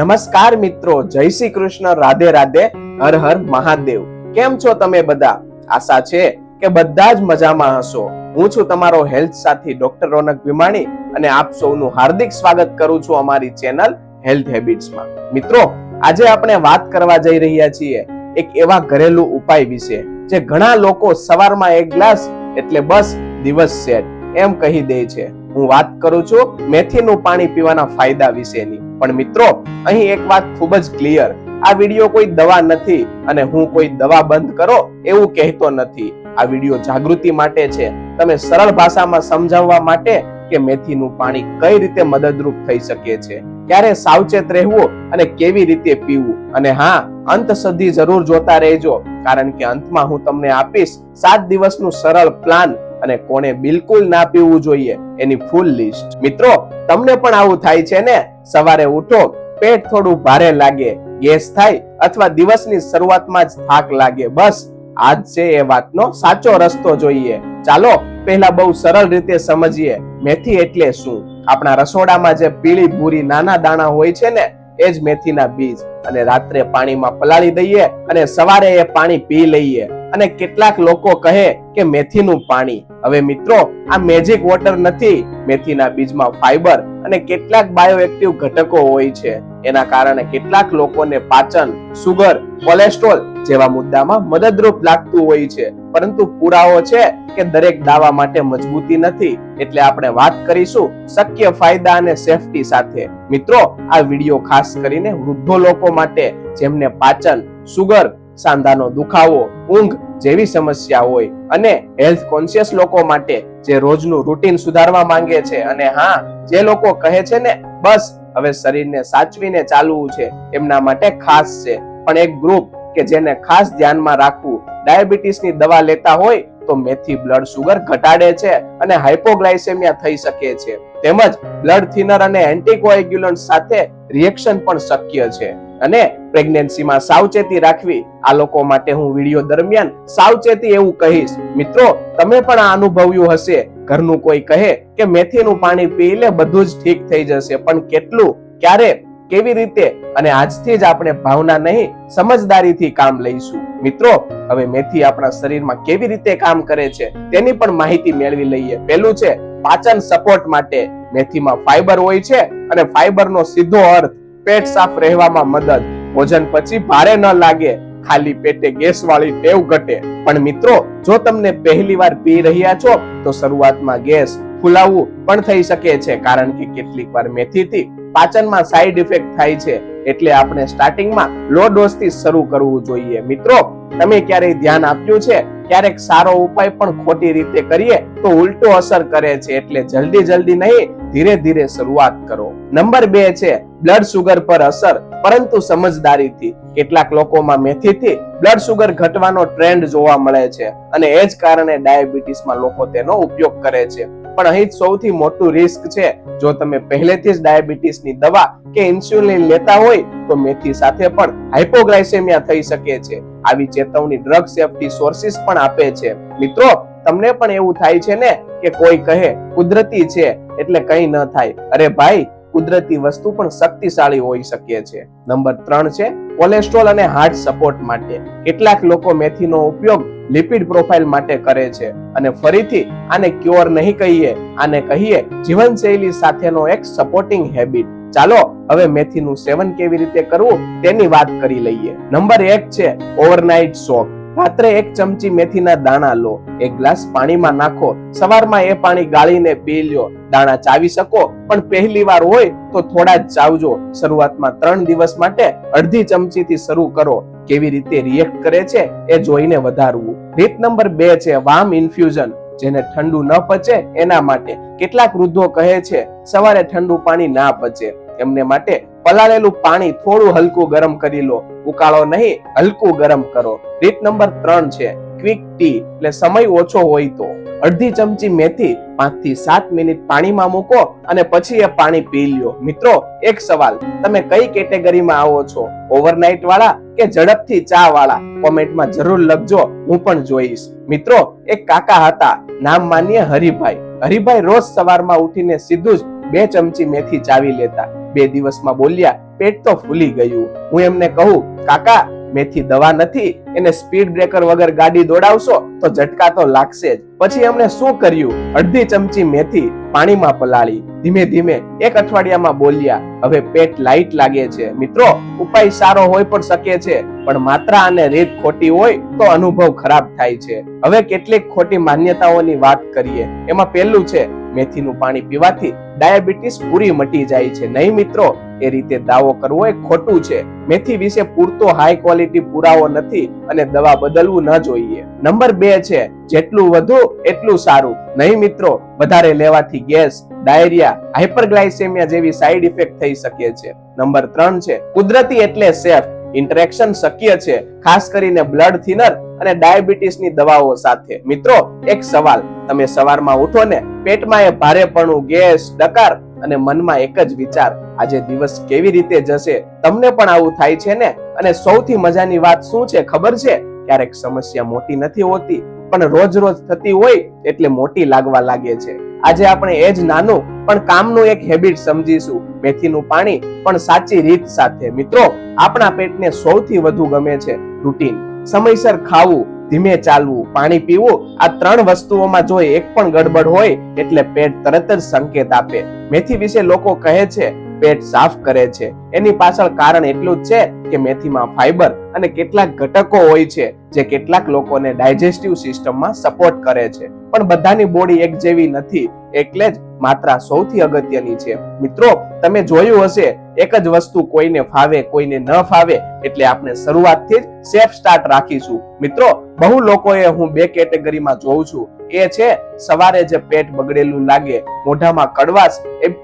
નમસ્કાર મિત્રો, જય શ્રી કૃષ્ણ, રાધે રાધે, હર હર મહાદેવ। કેમ છો તમે બધા? આશા છે કે બધા જ મજામાં હશો। હું છું તમારો હેલ્થ સાથી ડોક્ટર રોનક ભીમાણી અને આપ સૌનું હાર્દિક સ્વાગત કરું છું અમારી ચેનલ હેલ્થ હેબિટ્સમાં। મિત્રો, આજે આપણે વાત કરવા જઈ રહ્યા છીએ એક એવા ઘરેલું ઉપાય વિશે જે ઘણા લોકો સવારમાં એક ગ્લાસ એટલે બસ દિવસ સેટ એમ કહી દે છે। હું વાત કરું છું મેથીનું પાણી પીવાના ફાયદા વિશેની। પણ મિત્રો, અહીં એક વાત ખૂબ જ ક્લિયર, આ વિડિયો કોઈ દવા નથી અને હું કોઈ દવા બંધ કરો એવું કહેતો નથી। આ વિડિયો જાગૃતિ માટે છે, તમે સરળ ભાષામાં સમજાવવા માટે કે મેથીનું પાણી કઈ રીતે મદદરૂપ થઈ શકે છે, ક્યારે સાવચેત રહેવું અને કેવી રીતે પીવું। અને હા, અંત સુધી જરૂર જોતા રહેજો, કારણ કે અંતમાં હું તમને આપીશ 7 દિવસનું સરળ પ્લાન અને કોને બિલકુલ ના પીવું જોઈએ એની ફૂલ લિસ્ટ। મિત્રો, તમને પણ આવું થાય છે ને? સવારે ઉઠો, પેટ થોડું ભારે લાગે, ગેસ થાય અથવા દિવસની શરૂઆતમાં જ થાક લાગે, બસ આજ છે એ વાતનો સાચો રસ્તો જોઈએ। ચાલો પહેલા બહુ સરળ રીતે સમજીએ મેથી એટલે શું। આપણા રસોડામાં જે પીળી ભૂરી નાના દાણા હોય છે ને, એ જ મેથીના બીજ, અને રાત્રે પાણીમાં પલાળી દઈએ અને સવારે એ પાણી પી લઈએ। અને કેટલાક લોકો કહે કે મેથીનું પાણી। હવે મિત્રો, આ મેજિક વોટર નથી। મેથીના બીજમાં ફાઈબર અને કેટલાક બાયોએક્ટિવ ઘટકો હોય છે, એના કારણે કેટલાક લોકોને પાચન, સુગર, કોલેસ્ટ્રોલ જેવા મુદ્દામાં મદદરૂપ લાગતું હોય છે। પરંતુ પુરાવો છે કે દરેક દાવા માટે મજબૂતી નથી, એટલે આપણે વાત કરીશું શક્ય ફાયદા અને સેફટી સાથે। મિત્રો, આ વિડિયો ખાસ કરીને વૃદ્ધો લોકો માટે, જેમને પાચન, સુગર, સાંધાનો દુખાવો, ઊંઘ જેવી સમસ્યા હોય, અને હેલ્થ કોન્શિયસ લોકો માટે જે રોજનું રૂટીન સુધારવા માંગે છે, અને હા, જે લોકો કહે છે ને બસ હવે શરીરને સાચવીને ચાલવું છે, એમના માટે ખાસ છે। પણ એક ગ્રુપ કે જેને ખાસ ધ્યાનમાં રાખવું, ડાયાબિટીસની દવા લેતા હોય તો મેથી બ્લડ સુગર ઘટાડે છે અને હાઇપોગ્લાયસેમિયા થઈ શકે છે, તેમજ બ્લડ થિનર અને એન્ટીકોએગ્યુલન્ટ સાથે રિએક્શન પણ શક્ય છે। અને પ્રેગ્નન્સીમાં સાવચેતી રાખવી, આ લોકો માટે હું વિડિયો દરમિયાન સાવચેતી એવું કહીશ। મિત્રો, તમે પણ આ અનુભવ્યું હશે, ઘરનું કોઈ કહે કે મેથીનું પાણી પી લે, બધું જ ઠીક થઈ જશે, પણ કેટલું, ક્યારે, કેવી રીતે? અને આજથી જ આપણે ભાવના નહીં, સમજદારીથી કામ લઈશું। મિત્રો, હવે મેથી આપણા શરીરમાં કેવી રીતે કામ કરે છે તેની પણ માહિતી મેળવી લઈએ। પહેલું છે પાચન સપોર્ટ માટે। મેથીમાં ફાઈબર હોય છે અને ફાઈબરનો સીધો અર્થ પેટ સાફ રહેવામાં મદદ, ભોજન પછી ભારે ન લાગે, ખાલી પેટે ગેસ વાળી ટેવ ઘટે। પણ મિત્રો, જો તમને પહેલી વાર પી રહ્યા છો તો શરૂઆતમાં ગેસ, ફૂલાવવું પણ થઈ શકે છે, કારણ કે કેટલીક વાર મેથીથી પાચનમાં સાઈડ ઇફેક્ટ થાય છે, એટલે આપણે સ્ટાર્ટિંગમાં લો ડોઝથી શરૂ કરવું જોઈએ। મિત્રો, તમે ક્યારેય ધ્યાન આપ્યું છે, ક્યારેક સારો ઉપાય પણ ખોટી રીતે કરીએ તો ઉલટો અસર કરે છે, એટલે જલ્દી નહીં, ધીરે ધીરે શરૂઆત કરો। નંબર 2 છે બ્લડ સુગર પર અસર, પરંતુ સમજદારીથી। કેટલાક લોકોમાં મેથીથી બ્લડ સુગર ઘટવાનો ટ્રેન્ડ જોવા મળે છે, અને એ જ કારણે ડાયાબિટીસમાં લોકો તેનો ઉપયોગ કરે છે। પણ અહીં સૌથી મોટું રિસ્ક છે, જો તમે પહેલેથી જ ડાયાબિટીસની દવા કે ઇન્સ્યુલિન લેતા હોય તો મેથી સાથે પણ હાઇપોગ્લાયસેમિયા થઈ શકે છે। આવી ચેતવણી ડ્રગ સેફટી સોર્સિસ પણ આપે છે। મિત્રો, તમને પણ એવું થાય છે ને કે કોઈ કહે કુદરતી છે એટલે કંઈ ન થાય? અરે ભાઈ, કુદરતી વસ્તુ પણ શક્તિશાળી હોઈ શકે છે। નંબર 3 છે કોલેસ્ટ્રોલ અને હાર્ટ સપોર્ટ માટે। કેટલાક લોકો મેથીનો ઉપયોગ લિપિડ પ્રોફાઇલ માટે કરે છે, અને ફરીથી આને ક્યોર નહીં કહીએ, આને કહીએ જીવનશૈલી સાથેનો એક સપોર્ટિંગ હેબિટ। ચાલો હવે મેથીનું સેવન કેવી રીતે કરવું તેની વાત કરી લઈએ। નંબર 1 છે ઓવરનાઇટ સોક। રાત્રે 1 ચમચી મેથીના દાણા લો, 1 ગ્લાસ પાણીમાં નાખો, સવારમાં એ પાણી ગાળીને પી લો। દાણા ચાવી શકો, પણ પહેલી વાર હોય તો થોડા જ ચાવજો। શરૂઆતમાં 3 દિવસ માટે અડધી ચમચીથી શરૂ કરો, કેવી રીતે રિએક્ટ કરે છે એ જોઈને વધારવું। રીત નંબર 2 છે વાર્મ ઇન્ફ્યુઝન। જેને ઠંડુ ન પચે એના માટે। કેટલાક વૃદ્ધો કહે છે સવારે ઠંડુ પાણી ના પચે, એમને માટે પલાળેલું પાણી થોડું હલકું ગરમ કરી લો, ઉકાળો નહીં, હલકું ગરમ કરો। રીત નંબર 3 છે ક્વિક ટી, એટલે સમય ઓછો હોય તો અડધી ચમચી મેથી 5 થી 7 મિનિટ પાણીમાં મૂકો અને પછી એ પાણી પી લ્યો। મિત્રો, એક સવાલ, તમે કઈ કેટેગરીમાં આવો છો? ઓવરનાઇટ વાળા કે ઝડપથી ચા વાળા? કોમેન્ટમાં જરૂર લખજો, હું પણ જોઈશ। મિત્રો, એક કાકા હતા, નામ માનીએ હરિભાઈ। હરિભાઈ રોજ સવારમાં ઉઠીને સીધું જ 2 ચમચી મેથી ચાવી લેતા। 2 દિવસમાં બોલ્યા પેટ તો ફૂલી ગયું. હું એમને કહું, કાકા મેથી દવા નથી, એને સ્પીડ બ્રેકર વગર ગાડી દોડાવશો તો ઝટકા તો લાગશે જ. પછી એમણે શું કર્યું, અડધી ચમચી મેથી પાણીમાં પલાળી ધીમે ધીમે 1 અઠવાડિયામાં બોલ્યા, હવે પેટ લાઈટ લાગે છે. મિત્રો, ઉપાય સારો હોય પણ શકે છે, પણ માત્રા અને રીત ખોટી હોય તો અનુભવ ખરાબ થાય છે. હવે કેટલીક ખોટી માન્યતાઓની વાત કરીએ. એમાં પહેલું છે, મેથીનું પાણી પીવાથી ડાયાબિટીસ પૂરી મટી જાય છે. નહીં મિત્રો, એ રીતે દાવો કરવો એ ખોટું છે. મેથી વિશે પૂરતો હાઈ ક્વોલિટી પુરાવો નથી અને દવા બદલવું ન જોઈએ. નંબર 2 છે, જેટલું વધુ એટલું સારું. નહીં મિત્રો, વધારે લેવાથી ગેસ, ડાયરિયા, હાઇપરગ્લાયસેમિયા જેવી સાઇડ ઇફેક્ટ થઈ શકે છે. નંબર 3 છે, કુદરતી એટલે સેફ. ઇન્ટરેક્શન શક્ય છે, ખાસ કરીને બ્લડ થિનર અને ડાયાબિટીસની દવાઓ સાથે. મિત્રો, એક સવાલ, તમે સવારમાં ઉઠો ને પેટમાં એ ભારેપણું, ગેસ, ડકાર અને મનમાં એક જ વિચાર, આજે દિવસ કેવી રીતે જશે? તમને પણ આવું થાય છે ને? અને સૌથી મજાની વાત શું છે ખબર છે? ક્યારેક સમસ્યા મોટી નથી હોતી, પણ રોજ રોજ થતી હોય એટલે મોટી લાગવા લાગે છે. આજે આપણે એ જ નાનું પણ કામનું એક હેબિટ સમજીશું, મેથીનું પાણી, પણ સાચી રીત સાથે. મિત્રો, આપણા પેટને સૌથી વધુ ગમે છે રૂટીન. સમયસર ખાવું, ધીમે ચાલવું, પાણી પીવું. આ 3 વસ્તુઓમાં જો એક પણ ગડબડ હોય એટલે પેટ તરત જ સંકેત આપે. મેથી વિશે લોકો કહે છે પેટ સાફ કરે છે. એની પાછળ કારણ એટલું જ છે કે મેથીમાં ફાઈબર અને કેટલાક ઘટકો હોય છે જે કેટલાક લોકોને ડાયજેસ્ટિવ સિસ્ટમમાં સપોર્ટ કરે છે. પણ બધાની બોડી એક જેવી નથી, એટલે જ માત્રા સૌથી અગત્યની છે. મિત્રો, તમે જોયું હશે, એક જ વસ્તુ કોઈને ફાવે કોઈને ન ફાવે, એટલે આપણે શરૂઆતથી જ સેફ સ્ટાર્ટ રાખીશું. મિત્રો, બહુ લોકોએ હું 2 કેટેગરીમાં જોઉં છું. એ છે, સવારે જે પેટ બગડેલું લાગે, મોઢામાં કડવાશ,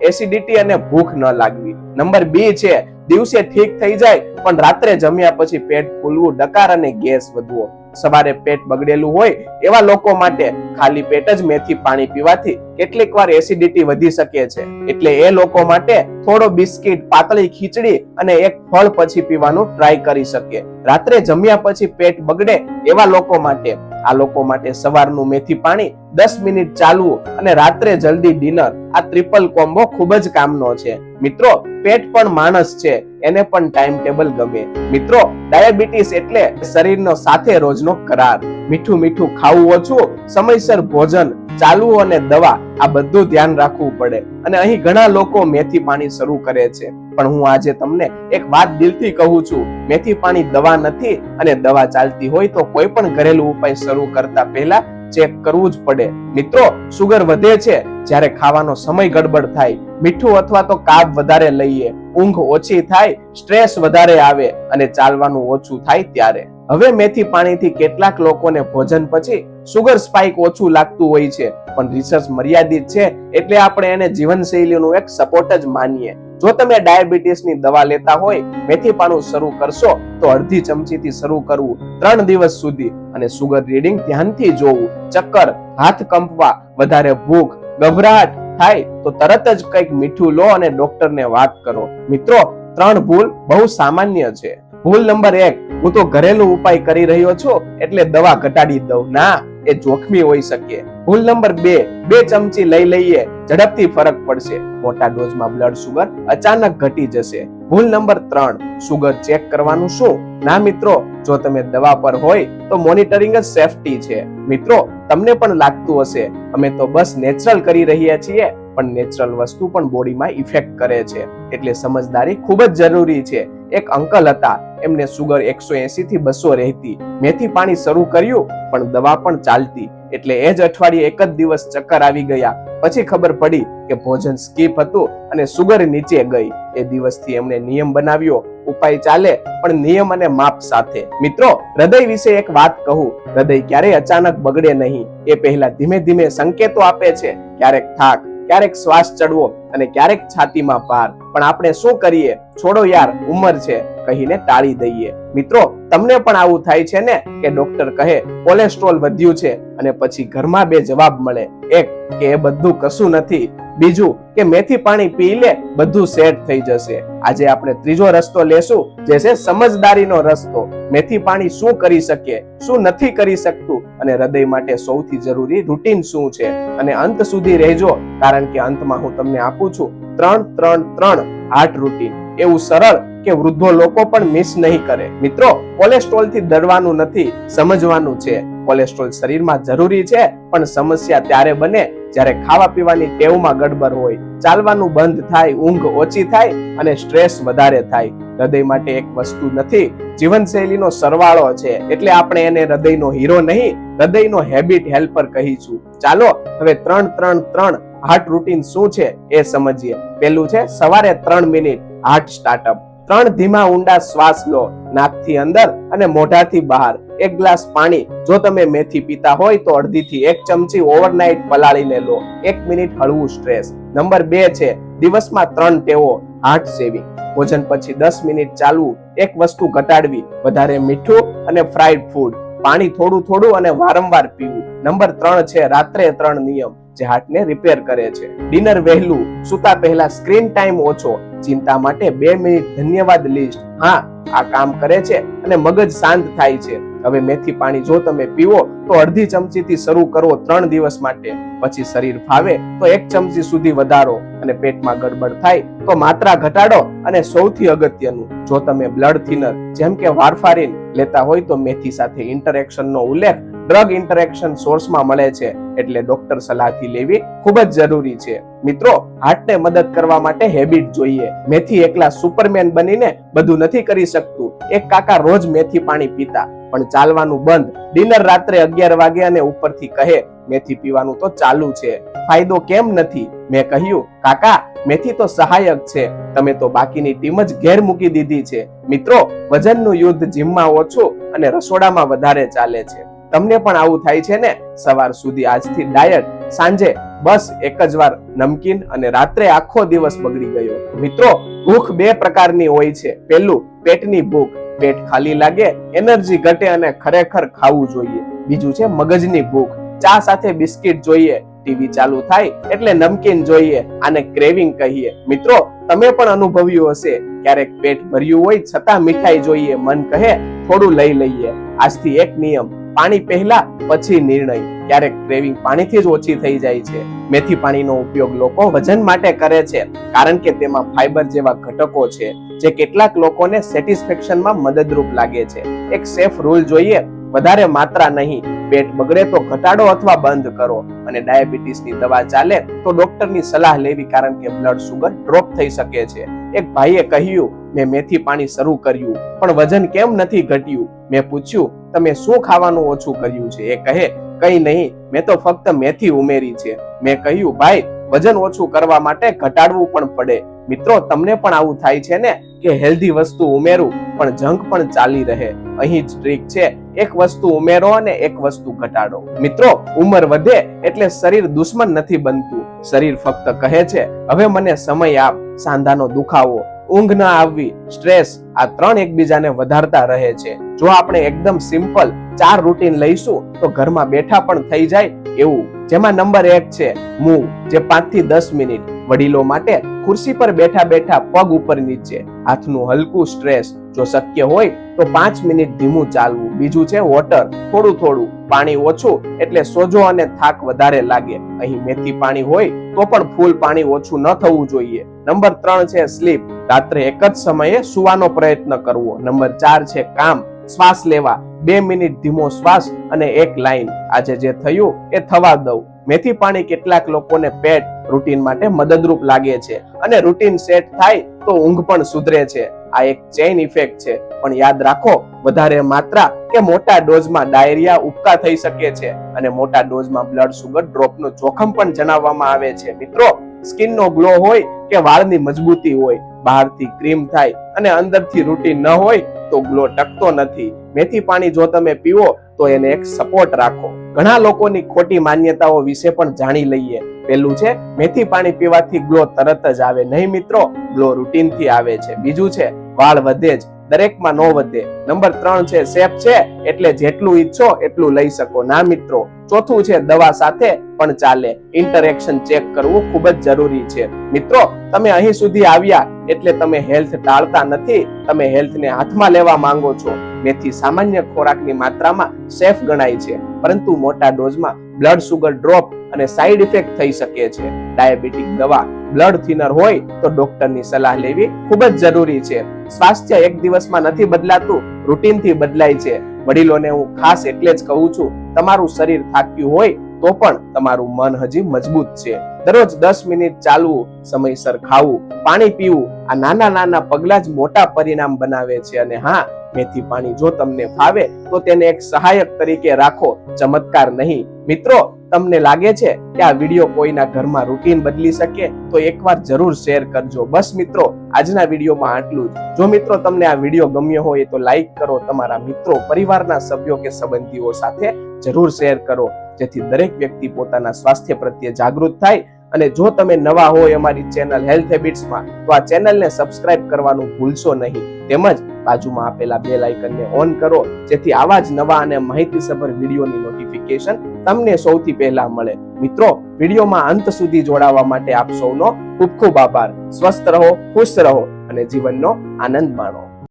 એસિડિટી અને ભૂખ ન લાગવી. નંબર 2 છે, દિવસે ઠીક થઈ જાય પણ રાત્રે જમ્યા પછી પેટ ફૂલવું, ડકાર અને ગેસ વધવો. સવારે પેટ બગડેલું હોય એવા લોકો માટે ખાલી પેટ જ મેથી પાણી પીવાથી કેટલીક વાર એસિડિટી વધી શકે છે. એટલે એ લોકો માટે થોડો બિસ્કિટ, પાતળી ખીચડી અને એક ફળ પછી પીવાનું ટ્રાય કરી શકે. રાત્રે જમ્યા પછી પેટ બગડે એવા લોકો માટે, આ લોકો માટે સવારનું મેથી પાણી, 10 મિનિટ ચાલવું અને રાત્રે જલ્દી ડિનર, આ ટ્રિપલ કોમ્બો ખૂબ જ કામનો છે. મિત્રો, પેટ પણ માણસ છે, એને પણ ટાઈમ ટેબલ ગમે. મિત્રો, ડાયાબિટીસ એટલે શરીરનો સાથે રોજનો કરાર. મીઠું મીઠું ખાવું ઓછું, સમયસર ભોજન, ચાલવું અને દવા, આ બધું ધ્યાન રાખવું પડે. અને અહીં ઘણા લોકો મેથી પાણી શરૂ કરે છે, પણ હું આજે તમને એક વાત દિલથી કહું છું, મેથી પાણી દવા નથી, અને દવા ચાલતી હોય તો કોઈ પણ ઘરેલું ઉપાય શરૂ કરતા પહેલા ચેક કરવું જ પડે. મિત્રો, સુગર વધે છે જ્યારે ખાવાનો સમય ગડબડ થાય, મીઠું અથવા તો કાર્બ વધારે લઈએ, ઊંઘ ઓછી થાય, સ્ટ્રેસ વધારે આવે અને ચાલવાનું ઓછું થાય ત્યારે. હવે મેથી પાણીથી કેટલાક લોકોને ભોજન પછી સુગર સ્પાઇક ઓછું લાગતું હોય છે, પણ રિસર્ચ મર્યાદિત છે, એટલે આપણે એને જીવનશૈલીનું એક સપોર્ટ જ માનીએ. જો તમે ડાયાબિટીસની દવા લેતા હોય, મેથી પાણી શરૂ કરશો તો અડધી ચમચીથી શરૂ કરવું, 3 દિવસ સુધી, અને સુગર રીડિંગ ધ્યાનથી જોવું. ચક્કર, હાથ કંપવા, વધારે ભૂખ, ગભરાટ થાય તો તરત જ કંઈક મીઠું લો અને ડોક્ટરને વાત કરો. મિત્રો, 3 ભૂલ બહુ સામાન્ય છે. ભૂલ નંબર 1, હું તો ઘરેલું ઉપાય કરી રહ્યો છું એટલે દવા ઘટાડી દઉં. ના, એ જોખમી હોઈ શકે. ભૂલ નંબર 2, 2 ચમચી લઈ લઈએ, ઝડપથી ફરક પડશે. મોટા ડોઝમાં બ્લડ સુગર અચાનક ઘટી જશે. ભૂલ નંબર 3, સુગર ચેક કરવાનું શું? ના મિત્રો, જો તમે દવા પર હોય તો મોનિટરિંગ જ સેફટી છે. મિત્રો, તમને પણ લાગતું હશે અમે તો બસ નેચરલ કરી રહ્યા છીએ, પણ નેચરલ વસ્તુ પણ બોડીમાં ઇફેક્ટ કરે છે, એટલે સમજદારી ખૂબ જ જરૂરી છે. એક અંકલ હતા, એમને સુગર 180 થી 200 રહેતી. મેથી પાણી શરૂ કર્યું પણ દવા પણ ચાલતી, એટલે એ જ અઠવાડિયે એક જ દિવસ ચક્કર આવી ગયા. પછી ખબર પડી કે ભોજન સ્કીપ હતું અને સુગર નીચે ગઈ. એ દિવસથી એમણે નિયમ બનાવ્યો, ઉપાય ચાલે પણ નિયમ અને માપ સાથે. મિત્રો, હૃદય વિશે એક વાત કહું, હૃદય ક્યારેય અચાનક બગડે નહીં. એ પહેલા ધીમે ધીમે સંકેતો આપે છે, ક્યારેક થાક, ક્યારેક શ્વાસ ચડવો અને ક્યારેક છાતીમાં ભાર. પણ આપણે શું કરીએ? છોડો યાર, ઉંમર છે કહીને ટાળી દઈએ. મિત્રો, તમને પણ આવું થાય છે ને કે ડોક્ટર કહે કોલેસ્ટ્રોલ વધ્યું છે અને પછી ઘરમાં 2 જવાબ મળે, એક કે એ બધું કશું નથી, બીજું કે મેથી પાણી પી લે બધું સેટ થઈ જશે. આજે આપણે ત્રીજો રસ્તો લેશું, જે છે સમજદારીનો રસ્તો. મેથી પાણી શું કરી શકે, શું નથી કરી શકતું, અને હૃદય માટે સૌથી જરૂરી રૂટીન શું છે. અને અંત સુધી રહેજો, કારણ કે અંતમાં હું તમને આપું છું 3-3-3 હાર્ટ રૂટીન. એવું સરળ કે વૃદ્ધો લોકો પણ મિસ નહીં કરે. મિત્રો, કોલેસ્ટ્રોલ થી ડરવાનું નથી, સમજવાનું છે. કોલેસ્ટ્રોલ શરીરમાં જરૂરી છે, પણ સમસ્યા ત્યારે બને જ્યારે ખાવા પીવાની ટેવમાં ગડબડ હોય, ચાલવાનું બંધ થાય, ઊંઘ ઓછી થાય અને સ્ટ્રેસ વધારે થાય. હૃદય માટે એક વસ્તુ નથી, જીવનશૈલીનો સરવાળો છે. એટલે આપણે એને હૃદયનો હીરો નહીં, હૃદયનો હેબિટ હેલ્પર કહીશું. ચાલો હવે 3-3-3 હાર્ટ રૂટીન શું છે એ સમજીએ. પહેલું છે સવારે 3 મિનિટ હાર્ટ સ્ટાર્ટઅપ. 3 ધીમા ઊંડા શ્વાસ લો, નાકથી અંદર અને મોઢાથી બહાર. 1 ગ્લાસ પાણી, જો તમે મેથી પીતા હોય તો અડધીથી 1 ચમચી ઓવરનાઇટ પલાળીને લો. 1 મિનિટ હળવું સ્ટ્રેસ. નંબર 2 છે દિવસમાં 3 ટેવો હાર્ટ સેવિંગ. ભોજન પછી 10 મિનિટ ચાલવું, એક વસ્તુ ઘટાડવી, વધારે મીઠું અને ફ્રાઈડ ફૂડ, પાણી થોડું થોડું અને વારંવાર પીવું. નંબર 3 છે રાત્રે 3 નિયમ જે હાર્ટને રિપેર કરે છે. ડિનર વહેલું, સૂતા પહેલા સ્ક્રીન ટાઈમ ઓછો, ચિંતા માટે 2 મિનિટ ધન્યવાદ લિસ્ટ. હા, આ કામ કરે છે અને મગજ શાંત થાય છે. હવે મેથી પાણી જો તમે પીવો તો અડધી ચમચીથી શરૂ કરો 3 દિવસ માટે. પછી શરીર ફાવે તો 1 ચમચી સુધી વધારો અને પેટમાં ગડબડ થાય તો માત્રા ઘટાડો. અને સૌથી અગત્યનું, જો તમે બ્લડ થિનર જેમ કે વારફારીન લેતા હોય તો મેથી સાથે ઇન્ટરેક્શનનો ઉલ્લેખ ડ્રગ ઇન્ટરેક્શન સોર્સમાં મળે છે, એટલે ડોક્ટર સલાહથી લેવી ખૂબ જ જરૂરી છે. મિત્રો, હાર્ટને મદદ કરવા માટે હેબિટ જોઈએ. મેથી એકલા સુપરમેન બનીને બધું નથી કરી શકતું. એક કાકા રોજ મેથી પાણી પીતા પણ ચાલવાનું બંધ. ડિનર રાત્રે 11 વાગે અને ઉપરથી કહે મેથી પીવાનું તો ચાલુ છે, ફાયદો કેમ નથી? મેં કહ્યું, કાકા મેથી તો સહાયક છે, તમે તો બાકીની ટીમ જ ઘેર મૂકી દીધી છે. મિત્રો, વજનનું યુદ્ધ જીમમાં ઓછું અને રસોડામાં વધારે ચાલે છે. તમને પણ આવું થાય છે ને? સવાર સુધી આજથી ડાયટ, સાંજે બસ એક જ વાર નમકીન અને રાત્રે આખો દિવસ બગડી ગયો. મિત્રો, ભૂખ 2 પ્રકારની હોય છે. પહેલું, પેટની ભૂખ, પેટ ખાલી લાગે, એનર્જી ઘટે અને ખરેખર ખાવું જોઈએ. બીજું છે મગજની ભૂખ, ચા સાથે બિસ્કિટ જોઈએ, ટીવી ચાલુ થાય એટલે નમકીન જોઈએ, આને ક્રેવિંગ કહીએ. મિત્રો, તમે પણ અનુભવ્યું હશે, ક્યારેક પેટ ભર્યું હોય છતાં મીઠાઈ જોઈએ, મન કહે થોડું લઈ લઈએ. આજથી એક નિયમ, પાણી પહેલા પછી નિર્ણય. ક્યારેક ક્રેવિંગ પાણીથી જ ઓછી થઈ જાય છે. મેથી પાણીનો ઉપયોગ લોકો વજન માટે કરે છે, કારણ કે તેમાં ફાઈબર જેવા ઘટકો છે જે કેટલાક લોકોને સેટિસ્ફેક્શનમાં મદદરૂપ લાગે છે. એક સેફ રૂલ જોઈએ, વધારે માત્રા નહીં. પેટ બગડે તો ઘટાડો અથવા બંધ કરો. અને ડાયાબિટીસની દવા ચાલે તો ડોક્ટરની સલાહ લેવી, કારણ કે બ્લડ સુગર ડ્રોપ થઈ શકે છે. એક ભાઈએ કહ્યું, મેં મેથી પાણી શરૂ કર્યું પણ વજન કેમ નથી ઘટ્યું? મેં પૂછ્યું, તમે શું ખાવાનું ઓછું કર્યું છે? એ કહે, કંઈ નહીં, મેં તો ફક્ત મેથી ઉમેરી છે. મેં કહ્યું, ભાઈ, વજન ઓછું કરવા માટે ઘટાડવું પણ પડે. મિત્રો, તમને પણ આવું થાય છે ને કે હેલ્ધી વસ્તુ ઉમેરું પણ જંક પણ ચાલી રહે? અહીં જ ટ્રીક છે, એક વસ્તુ ઉમેરો અને એક વસ્તુ ઘટાડો. મિત્રો, ઉંમર વધે એટલે શરીર દુશ્મન નથી બનતું. શરીર ફક્ત કહે છે, હવે મને સમય આપ. સાંધાનો દુખાવો, ઊંઘ ન આવવી, સ્ટ્રેસ, આ 3 એકબીજાને વધારતા રહે છે. જો આપણે એકદમ સિમ્પલ 4 રૂટીન લઈશું તો ઘરમાં બેઠા પણ થઈ જાય એવું. જેમાં નંબર 1 છે મૂવ, જે 5 થી 10 મિનિટ. વડીલો માટે ખુરશી પર બેઠા બેઠા પગ ઉપર નીચે, હાથનું હલકું સ્ટ્રેસ. જો શક્ય હોય તો 5 મિનિટ ધીમું ચાલવું. બીજું છે વોટર, થોડું થોડું, પાણી ઓછું એટલે સોજો અને થાક વધારે લાગે. અહીં મેથી પાણી હોય તો પણ ફૂલ પાણી ઓછું ન થવું જોઈએ. નંબર 3 છે સ્લીપ, રાત્રે એક જ સમયે સુવાનો પ્રયત્ન કરવો. નંબર 4 છે કામ, શ્વાસ લેવા, 2 મિનિટ ધીમો શ્વાસ અને એક લાઈન, આજે જે થયું એ થવા દઉં. મેથી પાણી કેટલાક લોકોને પેટ રૂટીન માટે મદદરૂપ લાગે છે, અને રૂટીન સેટ થાય તો ઊંઘ પણ સુધરે છે. આ એક ચેઇન ઇફેક્ટ છે, પણ યાદ રાખો, વધારે માત્રા કે મોટા ડોઝમાં ડાયરિયા ઉપકા થઈ શકે છે, અને મોટા ડોઝમાં બ્લડ સુગર ડ્રોપનું જોખમ પણ જણાવવામાં આવે છે. મિત્રો, સ્કિનનો ગ્લો હોય કે વાળની મજબૂતી હોય, બહારથી ક્રીમ થાય અને અંદરથી રૂટીન ન હોય તો ગ્લો ટકતો નથી. મેથી પાણી જો તમે પીવો તો એને એક સપોર્ટ રાખો. ઘણા લોકોની ખોટી માન્યતાઓ વિશે પણ જાણી લઈએ. પહેલું છે, મેથી પાણી પીવાથી ગ્લો તરત જ આવે. નહીં મિત્રો, ગ્લો રૂટીનથી આવે છે. બીજું છે, વાળ વધે જ, દરેકમાં ન વધે. નંબર 3 છે સેફ છે એટલે જેટલું ઈચ્છો એટલું લઈ શકો. ના મિત્રો. ચોથું છે દવા સાથે પણ ચાલે. ઇન્ટરેક્શન ચેક કરવું ખૂબ જ જરૂરી છે. મિત્રો, તમે અહીં સુધી આવ્યા એટલે તમે હેલ્થ ટાળતા નથી, તમે હેલ્થને હાથમાં લેવા માંગો છો. મેથી સામાન્ય ખોરાકની માત્રામાં સેફ ગણાય છે, પરંતુ મોટા ડોઝમાં બ્લડ સુગર ડ્રોપ અને સાઈડ ઇફેક્ટ થઈ શકે છે. ડાયાબિટીક દવા, બ્લડ થિનર હોય તો ડોક્ટરની સલાહ લેવી ખૂબ જ જરૂરી છે. સ્વાસ્થ્ય એક દિવસમાં નથી બદલાતું, રૂટીનથી બદલાય છે. વડીલોને હું ખાસ એટલે જ કહું છું, તમારું શરીર થાક્યું હોય તો પણ તમારું મન હજી મજબૂત છે. દરરોજ 10 મિનિટ ચાલવું, સમયસર ખાવું, પાણી પીવું, આ નાના નાના પગલા જ મોટા પરિણામ બનાવે છે. અને હા, મેથી પાણી જો તમને ફાવે તો તેને એક સહાયક તરીકે રાખો, ચમત્કાર નહીં. મિત્રો, તમને લાગે છે કે આ વિડીયો કોઈના ઘરમાં રૂટીન બદલી શકે તો એકવાર જરૂર શેર કરજો. બસ મિત્રો, આજના વિડીયોમાં આટલું જ. જો મિત્રો તમને આ વિડીયો ગમ્યો હોય તો લાઈક કરો, તમારા મિત્રો, પરિવારના સભ્યો કે સંબંધીઓ સાથે જરૂર શેર કરો, જેથી દરેક વ્યક્તિ પોતાના સ્વાસ્થ્ય પ્રત્યે જાગૃત થાય. અને જો તમે નવા હોય અમારી ચેનલ હેલ્થ હેબિટ્સમાં તો આ ચેનલને સબસ્ક્રાઇબ કરવાનું ભૂલશો નહીં. તેમજ બાજુમાં આપેલા બેલ આઇકનને ઓન કરો, જેથી આવા જ નવા અને માહિતીસભર વિડીયોની નોટિફિકેશન તમને સૌથી પહેલા મળે. મિત્રો, વિડીયોમાં અંત સુધી જોડાવા માટે આપ સૌનો ખૂબ ખૂબ આભાર. સ્વસ્થ રહો, ખુશ રહો અને જીવનનો આનંદ માણો.